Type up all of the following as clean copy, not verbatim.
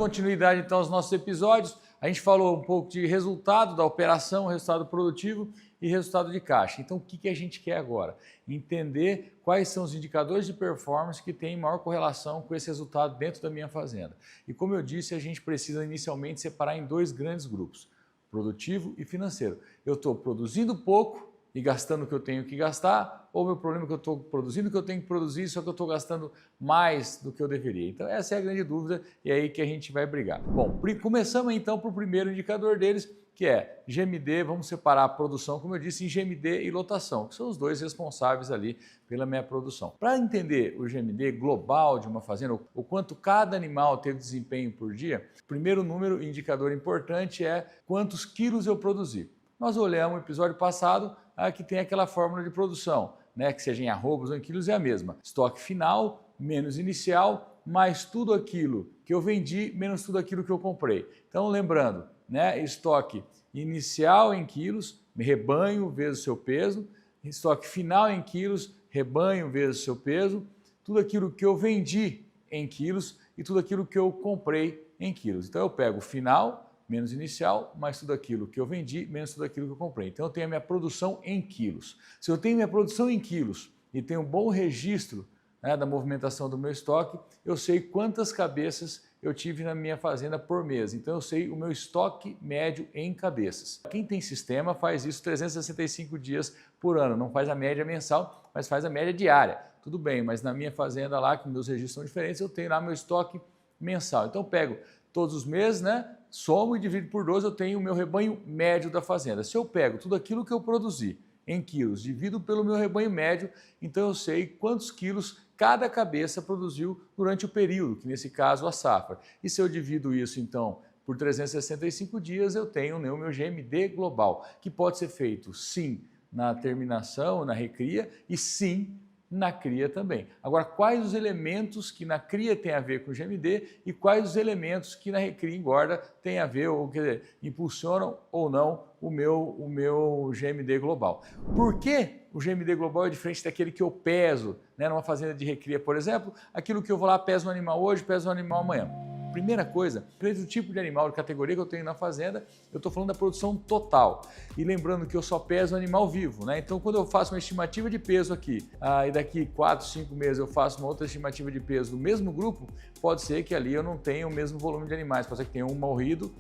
continuidade então aos nossos episódios, a gente falou um pouco de resultado da operação, resultado produtivo e resultado de caixa. Então, o que a gente quer agora? Entender quais são os indicadores de performance que têm maior correlação com esse resultado dentro da minha fazenda. E como eu disse, a gente precisa inicialmente separar em dois grandes grupos, produtivo e financeiro. Eu estou produzindo pouco e gastando o que eu tenho que gastar, ou meu problema é que eu estou produzindo o que eu tenho que produzir, só que eu estou gastando mais do que eu deveria. Então essa é a grande dúvida e é aí que a gente vai brigar. Bom, começamos então para o primeiro indicador deles, que é GMD, vamos separar a produção, como eu disse, em GMD e lotação, que são os dois responsáveis ali pela minha produção. Para entender o GMD global de uma fazenda, o quanto cada animal teve desempenho por dia, o primeiro número, indicador importante é quantos quilos eu produzi. Nós olhamos no episódio passado que tem aquela fórmula de produção, né, que seja em arrobas ou em quilos é a mesma. Estoque final menos inicial, mais tudo aquilo que eu vendi, menos tudo aquilo que eu comprei. Então lembrando, né, estoque inicial em quilos, rebanho vezes o seu peso, estoque final em quilos, rebanho vezes o seu peso, tudo aquilo que eu vendi em quilos e tudo aquilo que eu comprei em quilos. Então eu pego o final menos inicial, mais tudo aquilo que eu vendi, menos tudo aquilo que eu comprei. Então eu tenho a minha produção em quilos. Se eu tenho minha produção em quilos e tenho um bom registro, né, da movimentação do meu estoque, eu sei quantas cabeças eu tive na minha fazenda por mês. Então eu sei o meu estoque médio em cabeças. Quem tem sistema faz isso 365 dias por ano. Não faz a média mensal, mas faz a média diária. Tudo bem, mas na minha fazenda lá, que meus registros são diferentes, eu tenho lá meu estoque mensal. Então eu pego todos os meses, né, somo e divido por 12, eu tenho o meu rebanho médio da fazenda. Se eu pego tudo aquilo que eu produzi em quilos, divido pelo meu rebanho médio, então eu sei quantos quilos cada cabeça produziu durante o período, que nesse caso a safra. E se eu divido isso então por 365 dias, eu tenho o meu GMD global, que pode ser feito sim na terminação, na recria e sim na cria também. Agora, quais os elementos que na cria tem a ver com o GMD e quais os elementos que na recria engorda tem a ver, ou quer dizer, impulsionam ou não o meu GMD global. Por que o GMD global é diferente daquele que eu peso, né, numa fazenda de recria, por exemplo? Aquilo que eu vou lá, peso um animal hoje, peso um animal amanhã. Primeira coisa, depende do tipo de animal, de categoria que eu tenho na fazenda, eu estou falando da produção total. E lembrando que eu só peso animal vivo, né? Então, quando eu faço uma estimativa de peso aqui, e daqui 4, 5 meses eu faço uma outra estimativa de peso do mesmo grupo, pode ser que ali eu não tenha o mesmo volume de animais, pode ser que tenha um morrido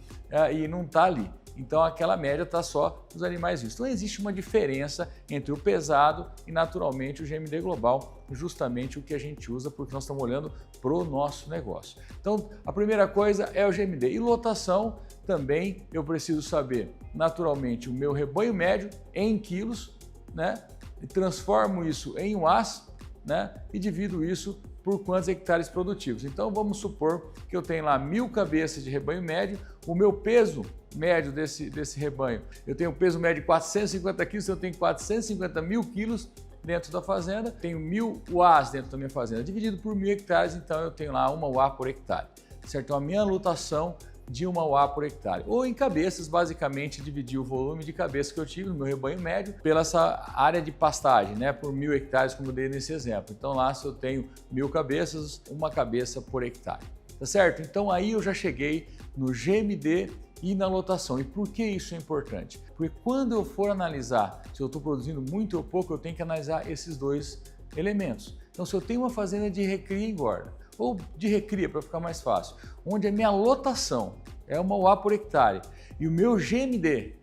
e não está ali. Então aquela média está só dos animais vivos. Então existe uma diferença entre o pesado e naturalmente o GMD global, justamente o que a gente usa porque nós estamos olhando para o nosso negócio. Então a primeira coisa é o GMD. E lotação também eu preciso saber naturalmente o meu rebanho médio em quilos, né? E transformo isso em UAS, né? E divido isso por quantos hectares produtivos. Então vamos supor que eu tenho lá 1000 cabeças de rebanho médio, o meu peso médio desse rebanho, eu tenho um peso médio de 450 quilos, eu tenho 450 mil quilos dentro da fazenda, tenho 1000 UAs dentro da minha fazenda, dividido por 1000 hectares, então eu tenho lá 1 UA por hectare, certo? Então a minha lotação de 1 UA por hectare. Ou em cabeças, basicamente dividir o volume de cabeças que eu tive no meu rebanho médio pela essa área de pastagem, né, por 1000 hectares, como eu dei nesse exemplo. Então lá, se eu tenho 1000 cabeças, 1 cabeça por hectare. Tá certo? Então aí eu já cheguei no GMD e na lotação. E por que isso é importante? Porque quando eu for analisar se eu estou produzindo muito ou pouco, eu tenho que analisar esses dois elementos. Então, se eu tenho uma fazenda de recria e engorda, ou de recria, para ficar mais fácil, onde a minha lotação é 1 UA por hectare e o meu GMD,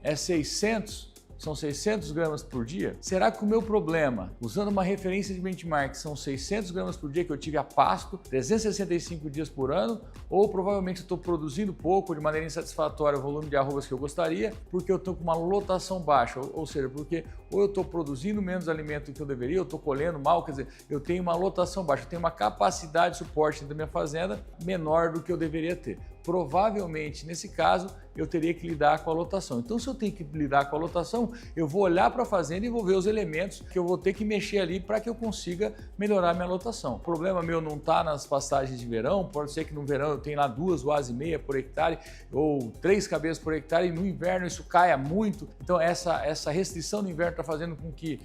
é 600, são 600 gramas por dia, será que o meu problema, usando uma referência de benchmark, são 600 gramas por dia que eu tive a pasto, 365 dias por ano, ou provavelmente eu estou produzindo pouco, de maneira insatisfatória, o volume de arrobas que eu gostaria, porque eu estou com uma lotação baixa, ou seja, porque ou eu estou produzindo menos alimento do que eu deveria, eu estou colhendo mal, quer dizer, eu tenho uma lotação baixa, eu tenho uma capacidade de suporte da minha fazenda menor do que eu deveria ter. Provavelmente, nesse caso, eu teria que lidar com a lotação. Então, se eu tenho que lidar com a lotação, eu vou olhar para a fazenda e vou ver os elementos que eu vou ter que mexer ali para que eu consiga melhorar minha lotação. O problema meu não está nas pastagens de verão, pode ser que no verão eu tenha lá 2 UAs e meia por hectare ou 3 cabeças por hectare, e no inverno isso caia muito. Então, essa restrição no inverno está fazendo com que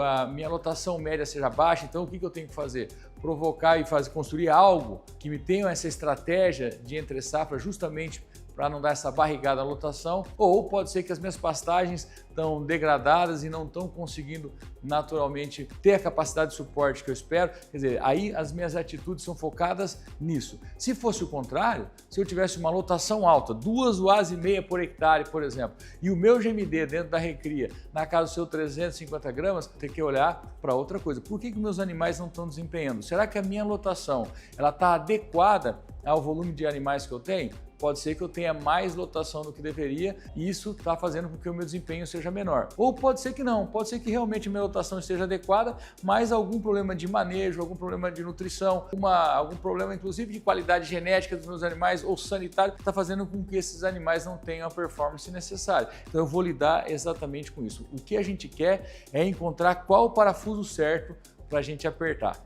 a minha lotação média seja baixa. Então, o que eu tenho que fazer? Provocar e construir algo que me tenha essa estratégia de entre safra, justamente para não dar essa barrigada na lotação. Ou pode ser que as minhas pastagens estão degradadas e não estão conseguindo naturalmente ter a capacidade de suporte que eu espero. Quer dizer, aí as minhas atitudes são focadas nisso. Se fosse o contrário, se eu tivesse uma lotação alta, 2 UAs e meia por hectare, por exemplo, e o meu GMD dentro da recria, na casa do seu 350 gramas, tem que olhar para outra coisa. Por que meus animais não estão desempenhando? Será que a minha lotação está adequada ao volume de animais que eu tenho? Pode ser que eu tenha mais lotação do que deveria e isso está fazendo com que o meu desempenho seja menor. Ou pode ser que não, pode ser que realmente a minha lotação esteja adequada, mas algum problema de manejo, algum problema de nutrição, algum problema inclusive de qualidade genética dos meus animais ou sanitário, está fazendo com que esses animais não tenham a performance necessária. Então eu vou lidar exatamente com isso. O que a gente quer é encontrar qual o parafuso certo para a gente apertar.